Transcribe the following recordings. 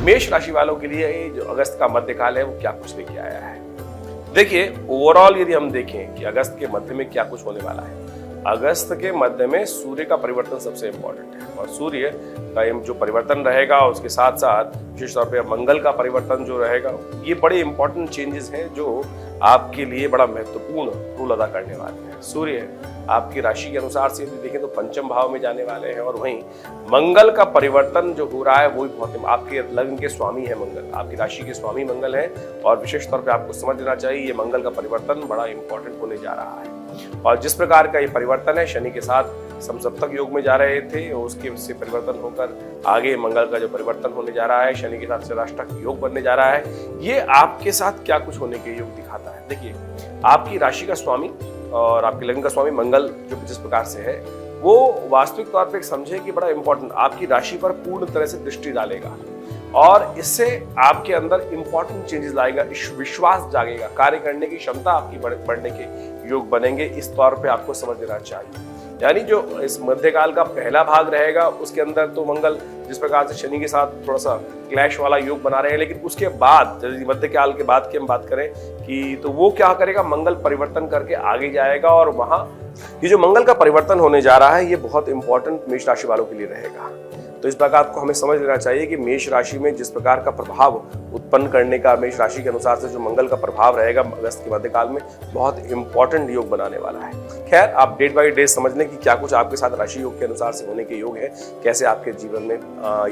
मेष राशि वालों के लिए ये जो अगस्त का मध्यकाल है वो क्या कुछ लेके आया है। देखिए, ओवरऑल यदि हम देखें कि अगस्त के मध्य में क्या कुछ होने वाला है, अगस्त के मध्य में सूर्य का परिवर्तन सबसे इम्पोर्टेंट है और सूर्य का जो परिवर्तन रहेगा उसके साथ साथ विशेष तौर पे मंगल का परिवर्तन जो रहेगा, ये बड़े इंपॉर्टेंट चेंजेस हैं जो आपके लिए बड़ा महत्वपूर्ण रोल अदा करने वाले हैं। सूर्य आपकी राशि के अनुसार से यदि देखें तो पंचम भाव में जाने वाले हैं और वहीं मंगल का परिवर्तन जो हो रहा है वो भी बहुत, आपके लग्न के स्वामी है मंगल, आपकी राशि के स्वामी मंगल है और विशेष तौर पे आपको समझ लेना चाहिए ये मंगल का परिवर्तन बड़ा इंपॉर्टेंट होने जा रहा है। और जिस प्रकार का ये परिवर्तन है, शनि के साथ समसप्तक योग में जा रहे थे और उसके से परिवर्तन होकर आगे मंगल का जो परिवर्तन होने जा रहा है, शनि के साथ चतुराष्टक योग बनने जा रहा है, ये आपके साथ क्या कुछ होने के योग दिखाता है। देखिए, आपकी राशि का स्वामी और आपके लग्न का स्वामी मंगल जो जिस प्रकार से है वो वास्तविक तौर पे समझे कि बड़ा इंपॉर्टेंट आपकी राशि पर पूर्ण तरह से दृष्टि डालेगा और इससे आपके अंदर इंपॉर्टेंट चेंजेस लाएगा, विश्वास जागेगा, कार्य करने की क्षमता आपकी बढ़ने के योग बनेंगे। इस तौर पे आपको समझ लेना चाहिए। यानी जो इस मध्यकाल का पहला भाग रहेगा उसके अंदर तो मंगल जिस प्रकार से शनि के साथ थोड़ा सा क्लैश वाला योग बना रहे हैं, लेकिन उसके बाद यदि मध्यकाल के बाद की हम बात करें कि तो वो क्या करेगा, मंगल परिवर्तन करके आगे जाएगा और वहां ये जो मंगल का परिवर्तन होने जा रहा है ये बहुत इंपॉर्टेंट मेष राशि वालों के लिए रहेगा। तो इस प्रकार को हमें समझ लेना चाहिए कि मेष राशि में जिस प्रकार का प्रभाव उत्पन्न करने का मेष राशि के अनुसार से जो मंगल का प्रभाव रहेगा अगस्त के मध्यकाल में बहुत इंपॉर्टेंट योग बनाने वाला है। खैर, आप डेट बाय डेट समझ लें कि क्या कुछ आपके साथ राशि योग के अनुसार से होने के योग है, कैसे आपके जीवन में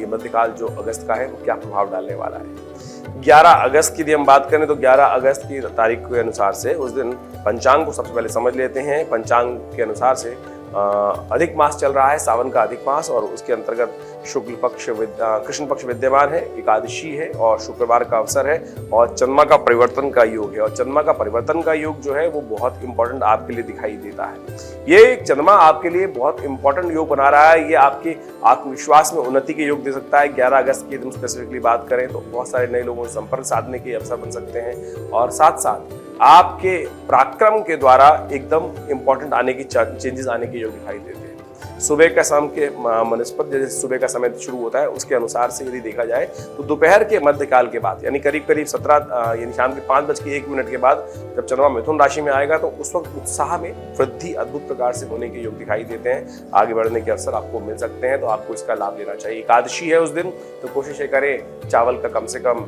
ये मध्यकाल जो अगस्त का है वो क्या प्रभाव डालने वाला है। 11 अगस्त की यदि हम बात करें तो 11 अगस्त की तारीख के अनुसार से उस दिन पंचांग को सबसे पहले समझ लेते हैं। पंचांग के अनुसार से अधिक मास चल रहा है, सावन का अधिक मास, और उसके अंतर्गत शुक्ल पक्ष कृष्ण पक्ष विद्यमान है, एकादशी है और शुक्रवार का अवसर है और चंद्रमा का परिवर्तन का योग है। और चंद्रमा का परिवर्तन का योग जो है वो बहुत इंपॉर्टेंट आपके लिए दिखाई देता है। ये चंद्रमा आपके लिए बहुत इंपॉर्टेंट योग बना रहा है, ये आपके आत्मविश्वास में उन्नति के योग दे सकता है। 11 अगस्त की स्पेसिफिकली बात करें तो बहुत सारे नए लोगों से संपर्क साधने के अवसर बन सकते हैं और साथ साथ आपके पराक्रम के द्वारा एकदम इंपॉर्टेंट आने की चेंजेस आने के योग दिखाई देते हैं। सुबह का शाम के मनस्पत जैसे सुबह का समय शुरू होता है उसके अनुसार से यदि देखा जाए तो दोपहर के मध्यकाल के बाद यानी करीब 17 यानी शाम के 5:01 के बाद जब चंद्रमा मिथुन राशि में आएगा तो उस वक्त उत्साह में वृद्धि अद्भुत प्रकार से होने के योग दिखाई देते हैं। आगे बढ़ने के अवसर आपको मिल सकते हैं, तो आपको इसका लाभ लेना चाहिए। एकादशी है उस दिन, तो कोशिश करें चावल का कम से कम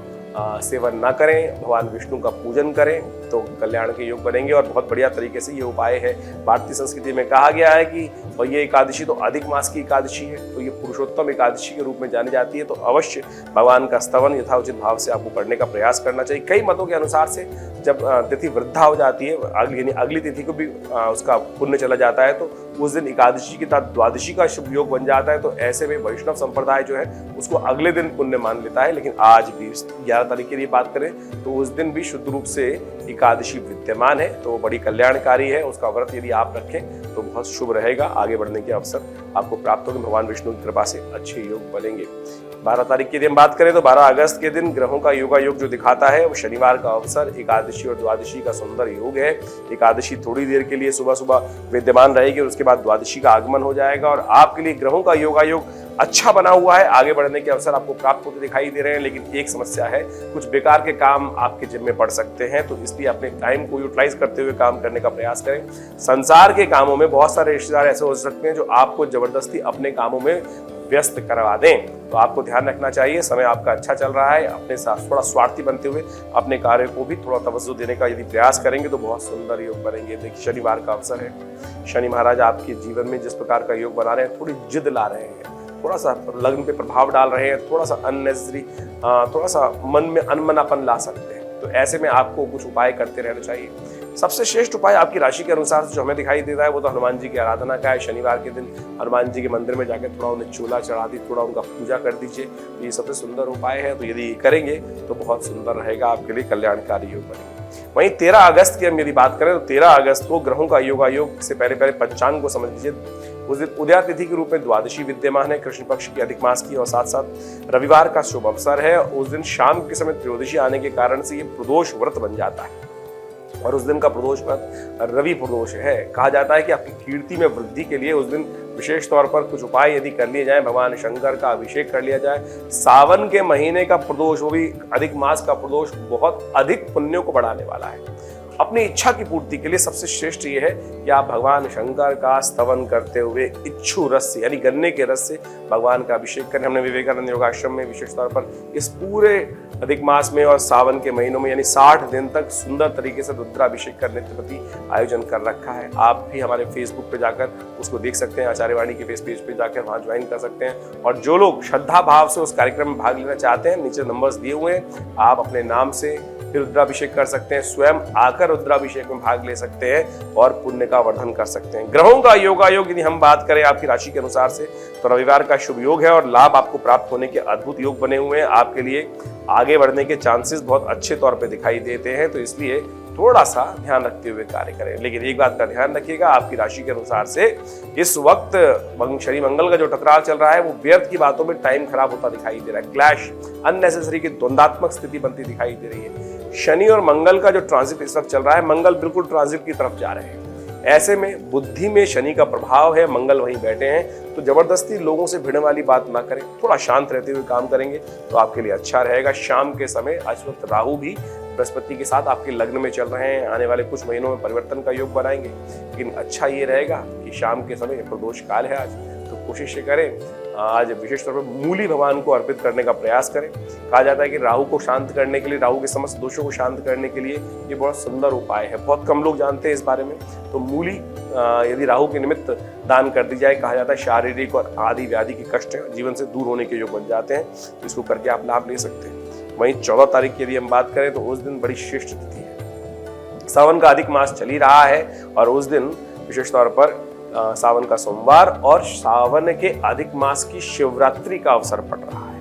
सेवन ना करें, भगवान विष्णु का पूजन करें तो कल्याण के योग बनेंगे और बहुत बढ़िया तरीके से ये उपाय है। भारतीय संस्कृति में कहा गया है कि और ये एकादशी तो अधिक मास की एकादशी है, तो ये पुरुषोत्तम एकादशी के रूप में जानी जाती है, तो अवश्य भगवान का स्तवन यथाउचित भाव से आपको करने का प्रयास करना चाहिए। कई मतों के अनुसार से जब तिथि वृद्धा हो जाती है यानी अगली तिथि को भी उसका पुण्य चला जाता है तो उस दिन एकादशी के साथ द्वादशी का शुभ योग बन जाता है, तो ऐसे में वैष्णव संप्रदाय जो है उसको अगले दिन पुण्य मान लेता है। लेकिन आज भी 11 तारीख की बात करें तो उस दिन भी शुद्ध रूप से एकादशी विद्यमान है, तो बड़ी कल्याणकारी है। उसका व्रत यदि आप रखें तो बहुत शुभ रहेगा, आगे बढ़ने के अवसर आपको प्राप्त होंगे, भगवान विष्णु की कृपा से अच्छे योग बनेंगे। 12 तारीख के दिन बात करें तो 12 अगस्त के दिन ग्रहों का योगा योग जो दिखाता है वो शनिवार का अवसर, एकादशी और द्वादशी का सुंदर योग है। एकादशी थोड़ी देर के लिए सुबह सुबह विद्यमान रहेगी और उसके बाद द्वादशी का आगमन हो जाएगा और आपके लिए ग्रहों का योगा योग अच्छा बना हुआ है। आगे बढ़ने के अवसर आपको प्राप्त होते दिखाई दे रहे हैं, लेकिन एक समस्या है, कुछ बेकार के काम आपके जिम्मे पड़ सकते हैं, तो इसलिए अपने टाइम को यूटिलाइज करते हुए काम करने का प्रयास करें। संसार के कामों में बहुत सारे रिश्तेदार ऐसे हो सकते हैं जो आपको जबरदस्ती अपने कामों में व्यस्त करवा दें, तो आपको ध्यान रखना चाहिए। समय आपका अच्छा चल रहा है, अपने साथ थोड़ा स्वार्थी बनते हुए अपने कार्य को भी थोड़ा तवज्जो देने का यदि प्रयास करेंगे तो बहुत सुंदर योग बनेंगे। देखिए, शनिवार का अवसर है, शनि महाराज आपके जीवन में जिस प्रकार का योग बना रहे हैं, थोड़ी जिद ला रहे हैं, थोड़ा सा लग्न पे प्रभाव डाल रहे हैं, थोड़ा सा अननेसेसरी थोड़ा सा मन में अनमनापन ला सकते हैं, तो ऐसे में आपको कुछ उपाय करते रहना चाहिए। सबसे श्रेष्ठ उपाय आपकी राशि के अनुसार जो हमें दिखाई देता है वो तो हनुमान जी की आराधना का है। शनिवार के दिन हनुमान जी के मंदिर में जाकर थोड़ा उन्हें चूल्हा चढ़ा दी, थोड़ा उनका पूजा कर दीजिए, ये सबसे सुंदर उपाय है। तो यदि करेंगे तो बहुत सुंदर रहेगा, आपके लिए कल्याणकारी योग बनेगा। वहीं 13 अगस्त की हम यदि बात करें तो 13 अगस्त को ग्रहों का योगा योग से पहले पंचांग को समझ लीजिए। उस दिन उदया तिथि के रूप में द्वादशी विद्यमान है, कृष्ण पक्ष की अधिक मास की, और साथ साथ रविवार का शुभ अवसर है। उस दिन शाम के समय त्रयोदशी आने के कारण से ये प्रदोष व्रत बन जाता है और उस दिन का प्रदोष रवि प्रदोष है। कहा जाता है कि आपकी कीर्ति में वृद्धि के लिए उस दिन विशेष तौर पर कुछ उपाय यदि कर लिए जाए, भगवान शंकर का अभिषेक कर लिया जाए, सावन के महीने का प्रदोष, वो भी अधिक मास का प्रदोष, बहुत अधिक पुण्यों को बढ़ाने वाला है। अपनी इच्छा की पूर्ति के लिए सबसे श्रेष्ठ ये है कि आप भगवान शंकर का स्तवन करते हुए इच्छु रस से, यानी गन्ने के रस से भगवान का अभिषेक करें। हमने विवेकानंद योगाश्रम में विशेष तौर पर इस पूरे अधिक मास में और सावन के महीनों में यानी 60 दिन तक सुंदर तरीके से रुद्राभिषेक करने के प्रति आयोजन कर रखा है। आप भी हमारे फेसबुक पे जाकर उसको देख सकते हैं, आचार्यवाणी के फेस पेज पे जाकर वहां ज्वाइन कर सकते हैं। और जो लोग श्रद्धा भाव से उस कार्यक्रम में भाग लेना चाहते हैं, नीचे नंबर्स दिए हुए हैं, आप अपने नाम से रुद्राभिषेक कर सकते हैं, स्वयं आकर रुद्राभिषेक में भाग ले सकते हैं और पुण्य का वर्धन कर सकते हैं। ग्रहों का योगायोग यदि हम बात करें आपकी राशि के अनुसार से, तो रविवार का शुभ योग है और लाभ आपको प्राप्त होने के अद्भुत योग बने हुए हैं। आपके लिए आगे बढ़ने के चांसेस बहुत अच्छे तौर पे दिखाई देते हैं, तो इसलिए थोड़ा सा ध्यान रखते हुए कार्य करें। लेकिन एक बात का ध्यान रखिएगा, आपकी राशि के अनुसार से इस वक्त शनि मंगल का जो टकराव चल रहा है वो व्यर्थ की बातों में टाइम खराब होता दिखाई दे रहा है। क्लैश, अननेसेसरी की द्वंदात्मक स्थिति बनती दिखाई दे रही है। शनि और मंगल का जो ट्रांजिट इस वक्त चल रहा है, मंगल बिल्कुल ट्रांजिट की तरफ जा रहे हैं। ऐसे में बुद्धि में शनि का प्रभाव है, मंगल वहीं बैठे हैं, तो जबरदस्ती लोगों से भिड़ने वाली बात ना करें, थोड़ा शांत रहते हुए काम करेंगे तो आपके लिए अच्छा रहेगा। शाम के समय इस वक्त राहु भी बृहस्पति के साथ आपके लग्न में चल रहे हैं, आने वाले कुछ महीनों में परिवर्तन का योग बनाएंगे। लेकिन अच्छा ये रहेगा कि शाम के समय प्रदोष काल है आज, तो कोशिश करें आज विशेष तौर पर मूली भगवान को अर्पित करने का प्रयास करें। कहा जाता है कि राहु को शांत करने के लिए, राहु के समस्त दोषों को शांत करने के लिए ये बहुत सुंदर उपाय है। बहुत कम लोग जानते हैं इस बारे में। तो मूली यदि राहु के निमित्त दान कर दी जाए, कहा जाता है शारीरिक और आदि व्याधि के कष्ट जीवन से दूर होने के योग बन जाते हैं, तो इसको करके आप लाभ ले सकते हैं। वहीं 14 तारीख की यदि हम बात करें तो उस दिन बड़ी श्रेष्ठ तिथि है। सावन का अधिक मास चल ही रहा है और उस दिन विशेष तौर पर सावन का सोमवार और सावन के अधिक मास की शिवरात्रि का अवसर पड़ रहा है,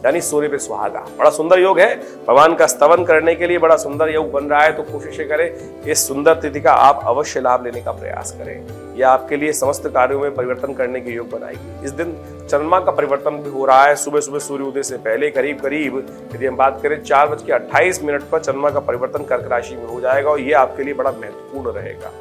यानी सूर्य पे सुहागा। बड़ा सुंदर योग है, भगवान का स्तवन करने के लिए बड़ा सुंदर योग बन रहा है। तो कोशिश करें इस सुंदर तिथि का आप अवश्य लाभ लेने का प्रयास करें। यह आपके लिए समस्त कार्यों में परिवर्तन करने के योग बनाएगी। इस दिन चंद्रमा का परिवर्तन भी हो रहा है। सुबह सुबह सूर्योदय से पहले करीब यदि हम बात करें 4:28 पर चंद्रमा का परिवर्तन कर्क राशि में हो जाएगा और ये आपके लिए बड़ा महत्वपूर्ण रहेगा।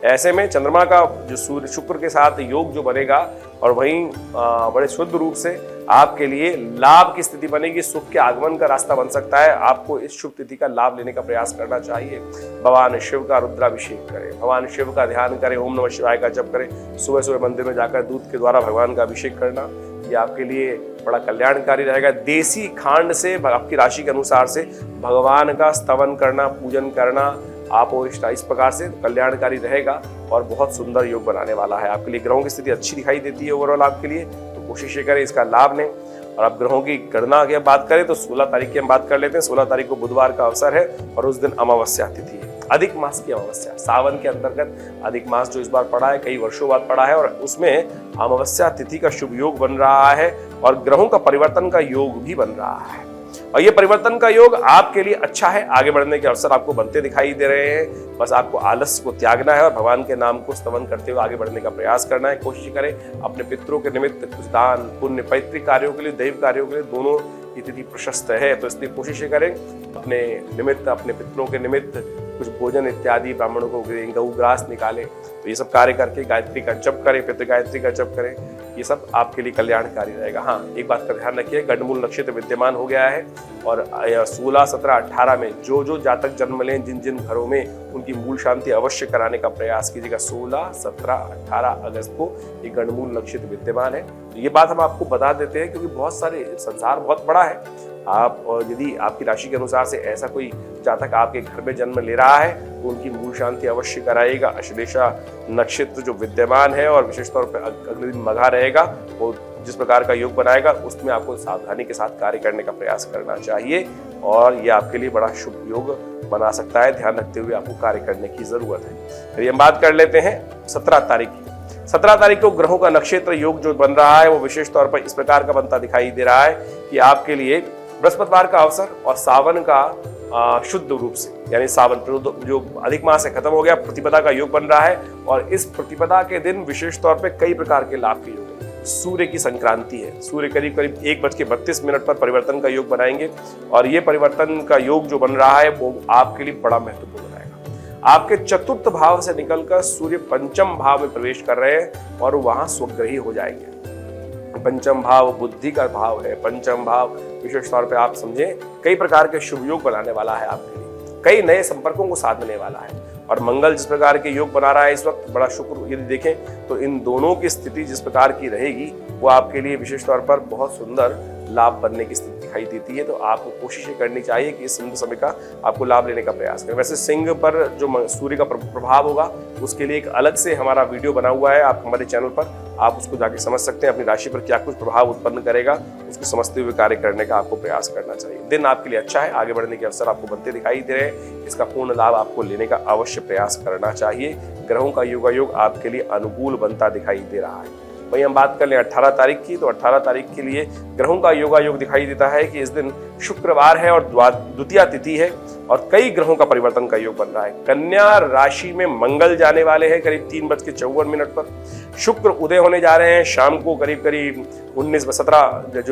ऐसे में चंद्रमा का जो सूर्य शुक्र के साथ योग जो बनेगा और वहीं बड़े शुद्ध रूप से आपके लिए लाभ की स्थिति बनेगी, सुख के आगमन का रास्ता बन सकता है। आपको इस शुभ तिथि का लाभ लेने का प्रयास करना चाहिए। भगवान शिव का रुद्राभिषेक करें, भगवान शिव का ध्यान करें, ओम नमः शिवाय का जप करें। सुबह सुबह मंदिर में जाकर दूध के द्वारा भगवान का अभिषेक करना ये आपके लिए बड़ा कल्याणकारी रहेगा। देसी खांड से आपकी राशि के अनुसार से भगवान का स्तवन करना, पूजन करना आप इस प्रकार से कल्याणकारी रहेगा और बहुत सुंदर योग बनाने वाला है। आपके लिए ग्रहों की स्थिति अच्छी दिखाई देती है ओवरऑल आपके लिए, तो कोशिश करें इसका लाभ लें। और आप ग्रहों की गणना की बात करें तो 16 तारीख की हम बात कर लेते हैं। 16 तारीख को बुधवार का अवसर है और उस दिन अमावस्या तिथि है, अधिक मास की अमावस्या। सावन के अंतर्गत अधिक मास जो इस बार पड़ा है, कई वर्षों बाद पड़ा है और उसमें अमावस्या तिथि का शुभ योग बन रहा है और ग्रहों का परिवर्तन का योग भी बन रहा है। और ये परिवर्तन का योग आपके लिए अच्छा है, आगे बढ़ने के अवसर आपको बनते दिखाई दे रहे हैं। बस आपको आलस्य को त्यागना है और भगवान के नाम को स्तवन करते हुए आगे बढ़ने का प्रयास करना है। कोशिश करें अपने पितरों के निमित्त कुछ दान पुण्य, पैतृक कार्यों के लिए, दैव कार्यों के लिए, दोनों की तिथि प्रशस्त है। तो इसलिए कोशिश करें अपने निमित्त, अपने पितरों के निमित्त कुछ भोजन इत्यादि ब्राह्मणों को गौग्रास निकालें। तो ये सब कार्य करके गायत्री का जप करें, पितृ गायत्री का जप करें, ये सब आपके लिए कल्याणकारी रहेगा। हाँ, एक बात का ध्यान रखिए, गंडमूल नक्षत्र विद्यमान हो गया है और 16, 17, 18 में जो जातक जन्म लें, जिन जिन घरों में, उनकी मूल शांति अवश्य कराने का प्रयास कीजिएगा। 16, 17, 18 अगस्त को ये गंडमूल नक्षत्र विद्यमान है। तो ये बात हम आपको बता देते हैं क्योंकि बहुत सारे संसार बहुत बड़ा है। आप यदि आपकी राशि के अनुसार से ऐसा कोई जातक आपके घर में जन्म ले रहा है तो उनकी मूल शांति अवश्य कराइएगा। अश्लेषा नक्षत्र जो विद्यमान है और विशेष तौर पर अगले दिन मघा रहेगा, वो जिस प्रकार का योग बनाएगा उसमें आपको सावधानी के साथ कार्य करने का प्रयास करना चाहिए और ये आपके लिए बड़ा शुभ योग बना सकता है। ध्यान रखते हुए आपको कार्य करने की जरूरत है। फिर हम बात कर लेते हैं 17 तारीख की। 17 तारीख को ग्रहों का नक्षत्र योग जो बन रहा है वो विशेष तौर पर इस प्रकार का बनता दिखाई दे रहा है कि आपके लिए बृहस्पतिवार का अवसर और सावन का शुद्ध रूप से, यानी सावन जो अधिक मास है खत्म हो गया, प्रतिपदा का योग बन रहा है और इस प्रतिपदा के दिन विशेष तौर पे कई प्रकार के लाभ के योग है। सूर्य की संक्रांति है, सूर्य करीब 1:32 पर परिवर्तन का योग बनाएंगे और ये परिवर्तन का योग जो बन रहा है वो आपके लिए बड़ा महत्वपूर्ण रहेगा। आपके चतुर्थ भाव से निकलकर सूर्य पंचम भाव में प्रवेश कर रहे हैं और वहां स्वग्रही हो जाएंगे। पंचम भाव बुद्धि का भाव है। पंचम भाव विशेष तौर पे आप समझें कई प्रकार के शुभ योग बनाने वाला है आपके लिए, कई नए संपर्कों को साधने वाला है। और मंगल जिस प्रकार के योग बना रहा है इस वक्त, बड़ा शुक्र यदि देखें तो इन दोनों की स्थिति जिस प्रकार की रहेगी वो आपके लिए विशेष तौर पर बहुत सुंदर लाभ बनने की स्थिति दिखाई देती है। तो आपको कोशिश करनी चाहिए कि इस समय का आपको लाभ लेने का प्रयास करें। वैसे सिंह पर जो सूर्य का प्रभाव होगा उसके लिए एक अलग से हमारा वीडियो बना हुआ है, आप हमारे चैनल पर आप उसको जाके समझ सकते हैं। अपनी राशि पर क्या कुछ प्रभाव उत्पन्न करेगा उसको समझते हुए कार्य करने का आपको प्रयास करना चाहिए। दिन आपके लिए अच्छा है, आगे बढ़ने के अवसर आपको बनते दिखाई दे रहे हैं। इसका पूर्ण लाभ आपको लेने का अवश्य प्रयास करना चाहिए। ग्रहों का योगायोग आपके लिए अनुकूल बनता दिखाई दे रहा है। वहीं हम बात कर लें 18 तारीख की, तो 18 तारीख के लिए ग्रहों का योगायोग दिखाई देता है कि इस दिन शुक्रवार है और द्वितीया तिथि है और कई ग्रहों का परिवर्तन का योग बन रहा है। कन्या राशि में मंगल जाने वाले हैं करीब 3:54 पर। शुक्र उदय होने जा रहे हैं शाम को करीब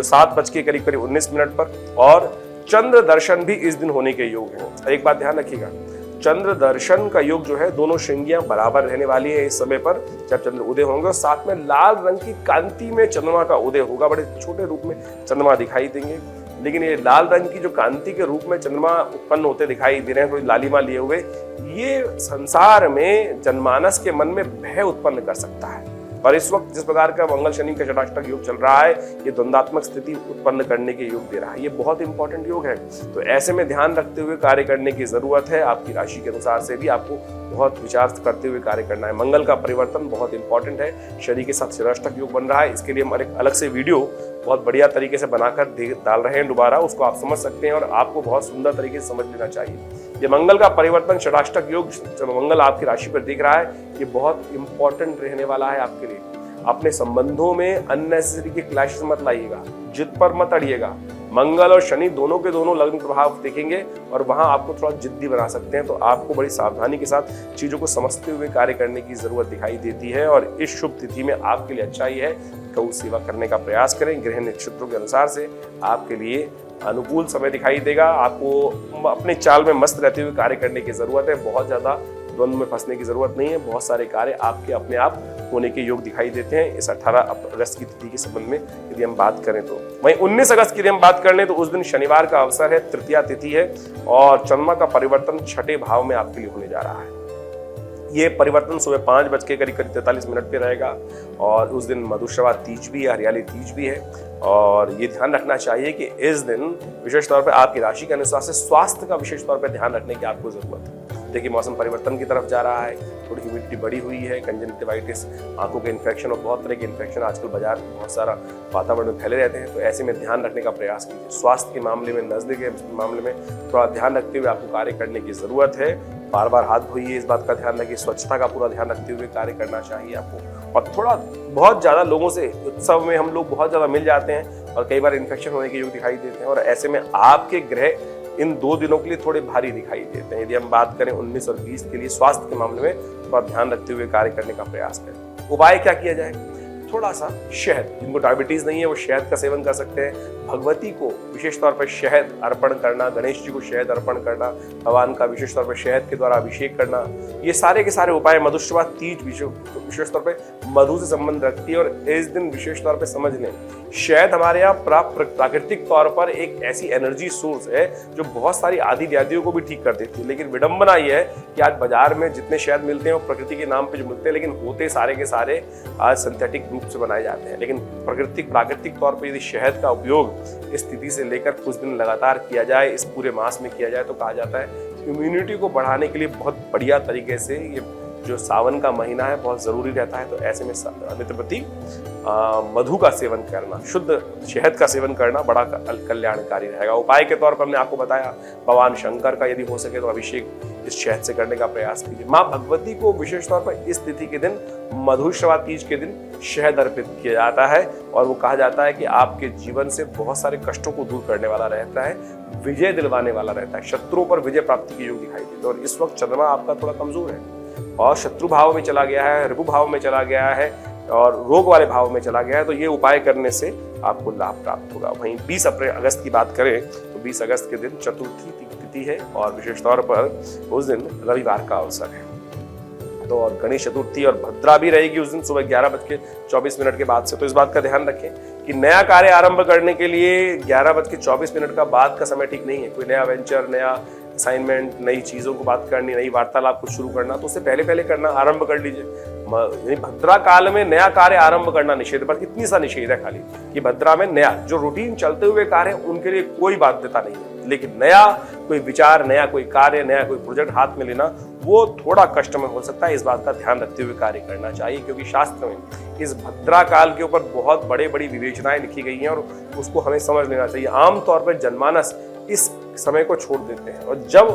7 बज के करीब 19 पर और चंद्र दर्शन भी इस दिन होने के योग है। एक बात ध्यान रखिएगा, चंद्र दर्शन का योग जो है दोनों श्रृंगियां बराबर रहने वाली है इस समय पर जब चंद्र उदय होंगे। और साथ में लाल रंग की कांति में चंद्रमा का उदय होगा। बड़े छोटे रूप में चंद्रमा दिखाई देंगे, लेकिन ये लाल रंग की जो कांति के रूप में चंद्रमा उत्पन्न होते दिखाई दे रहे हैं, थोड़ी लालिमा लिए हुए, ये संसार में जनमानस के मन में भय उत्पन्न कर सकता है। और इस वक्त जिस प्रकार का मंगल शनि का षटाष्टक योग चल रहा है ये द्वंदात्मक स्थिति उत्पन्न करने के योग दे रहा है। ये बहुत इंपॉर्टेंट योग है। तो ऐसे में ध्यान रखते हुए कार्य करने की जरूरत है। आपकी राशि के अनुसार से भी आपको बहुत विचार करते हुए कार्य करना है। मंगल का परिवर्तन बहुत इंपॉर्टेंट है। शनि के साथ षटाष्टक योग बन रहा है, इसके लिए हम एक अलग से वीडियो बहुत बढ़िया तरीके से बनाकर डाल रहे हैं दोबारा, उसको आप समझ सकते हैं और आपको बहुत सुंदर तरीके से समझ लेना चाहिए। ये मंगल का परिवर्तन षटाष्टक योग जब मंगल आपकी राशि पर दिख रहा है ये बहुत इंपॉर्टेंट रहने वाला है आपके लिए। अपने संबंधों में अननेसेसरी के क्लैशेस मत लाइएगा, जिद पर मत अड़िएगा। मंगल और शनि दोनों के दोनों लग्न प्रभाव देखेंगे और वहां आपको थोड़ा जिद्दी बना सकते हैं। तो आपको बड़ी सावधानी के साथ चीजों को समझते हुए कार्य करने की जरूरत दिखाई देती है। और इस शुभ तिथि में आपके लिए अच्छा ही है, गौ सेवा करने का प्रयास करें। ग्रह नक्षत्रों के अनुसार से आपके लिए अनुकूल समय दिखाई देगा। आपको अपने चाल में मस्त रहते हुए कार्य करने की जरूरत है। बहुत ज्यादा द्वंद्व में फंसने की जरूरत नहीं है। बहुत सारे कार्य आपके अपने आप होने के योग दिखाई देते हैं इस 18 अगस्त की तिथि के संबंध में यदि हम बात करें तो। वहीं 19 अगस्त की यदि हम बात कर लें तो उस दिन शनिवार का अवसर है, तृतीया तिथि है और चंद्रमा का परिवर्तन छठे भाव में आपके लिए होने जा रहा है। ये परिवर्तन सुबह 5 बज के करीब 43 मिनट पे रहेगा और उस दिन मधुश्रवा तीज भी है, हरियाली तीज भी है। और ये ध्यान रखना चाहिए कि इस दिन विशेष तौर पे आपकी राशि के अनुसार से स्वास्थ्य का विशेष तौर पे ध्यान रखने की आपको जरूरत है। देखिए मौसम परिवर्तन की तरफ जा रहा है, थोड़ी ह्यूमिडिटी बढ़ी हुई है, कंजंक्टिवाइटिस, आंखों के इन्फेक्शन और बहुत तरह के इन्फेक्शन आजकल बाजार में बहुत सारा वातावरण में फैले रहते हैं। तो ऐसे में ध्यान रखने का प्रयास कीजिए। स्वास्थ्य के मामले में, नजदीक के मामले में थोड़ा ध्यान रखते हुए आपको कार्य करने की जरूरत है। बार बार हाथ धोइए, इस बात का ध्यान रखिए। स्वच्छता का पूरा ध्यान रखते हुए कार्य करना चाहिए आपको। और थोड़ा बहुत ज्यादा लोगों से उत्सव में हम लोग बहुत ज्यादा मिल जाते हैं और कई बार इन्फेक्शन होने के योग दिखाई देते हैं और ऐसे में आपके ग्रह इन 2 दिनों के लिए थोड़े भारी दिखाई देते हैं। यदि हम बात करें 19 और 20 के लिए स्वास्थ्य के मामले में थोड़ा ध्यान रखते हुए कार्य करने का प्रयास करें। उपाय क्या किया जाए? थोड़ा सा शहद, जिनको डायबिटीज नहीं है वो शहद का सेवन कर सकते हैं। भगवती को विशेष तौर पर शहद अर्पण करना, गणेश जी को शहद अर्पण करना, भगवान का विशेष तौर पर शहद के द्वारा अभिषेक करना, ये सारे के सारे उपाय। मधुश्रवा तीज विशेष तौर पर मधु से संबंध रखती है और इस दिन विशेष तौर पर समझ लें शहद हमारे यहाँ प्राकृतिक तौर पर एक ऐसी एनर्जी सोर्स है जो बहुत सारी आदि व्याधियों को भी ठीक कर देती है। लेकिन विडंबना यह है कि आज बाजार में जितने शहद मिलते हैं वो प्रकृति के नाम पे जो मिलते हैं, लेकिन होते सारे के सारे आज सिंथेटिक रूप से बनाए जाते हैं। लेकिन प्राकृतिक तौर पर यदि शहद का उपयोग इस स्थिति से लेकर कुछ दिन लगातार किया जाए, इस पूरे मास में किया जाए, तो कहा जाता है इम्यूनिटी को बढ़ाने के लिए बहुत बढ़िया तरीके से ये जो सावन का महीना है बहुत जरूरी रहता है। तो ऐसे में नित्यप्रति मधु का सेवन करना, शुद्ध शहद का सेवन करना बड़ा कल्याणकारी रहेगा। उपाय के तौर पर हमने आपको बताया भगवान शंकर का यदि हो सके तो अभिषेक इस शहद से करने का प्रयास कीजिए। माँ भगवती को विशेष तौर पर इस तिथि के दिन, मधुश्रवा तीज के दिन शहद अर्पित किया जाता है और वो कहा जाता है कि आपके जीवन से बहुत सारे कष्टों को दूर करने वाला रहता है, विजय दिलवाने वाला रहता है, शत्रुओं पर विजय प्राप्ति के योग दिखाई देते हैं। और इस वक्त चंद्रमा आपका थोड़ा कमजोर है और शत्रु भाव में चला गया है, ऋभु भाव में चला गया है और रोग वाले भाव में चला गया है। तो ये उपाय करने से आपको लाभ प्राप्त होगा। वहीं 20 अगस्त की बात करें तो 20 अगस्त के दिन चतुर्थी चतुर्थी है और विशेष तौर पर उस दिन रविवार का अवसर है। तो और गणेश चतुर्थी और भद्रा भी रहेगी उस दिन सुबह 11:24 के बाद से। तो इस बात का ध्यान रखें कि नया कार्य आरंभ करने के लिए 11:24 का बाद का समय ठीक नहीं है। कोई नया वेंचर, नया असाइनमेंट, नई चीजों को बात करनी, नई वार्तालाप कुछ शुरू करना, तो उससे पहले करना, आरंभ कर लीजिए। यानी भद्रा काल में नया कार्य आरंभ करना निषेध, पर कितनी सा निषेध है खाली कि भद्रा में नया जो रूटीन चलते हुए कार्य उनके लिए कोई बाध्यता नहीं है, लेकिन नया कोई विचार, नया कोई कार्य, नया कोई प्रोजेक्ट हाथ में लेना वो थोड़ा कष्ट में हो सकता है। इस बात का ध्यान रखते हुए कार्य करना चाहिए, क्योंकि शास्त्र में इस भद्रा काल के ऊपर बहुत बड़ी विवेचनाएं लिखी गई हैं और उसको हमें समझ लेना चाहिए। आमतौर पर जनमानस इस समय को छोड़ देते हैं और जब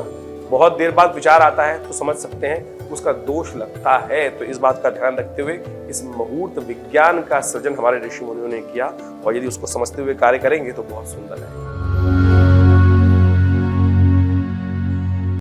बहुत देर बाद विचार आता है तो समझ सकते हैं उसका दोष लगता है। तो इस बात का ध्यान रखते हुए इस मुहूर्त विज्ञान का सृजन हमारे ऋषि मुनियों ने किया और यदि उसको समझते हुए कार्य करेंगे तो बहुत सुंदर है।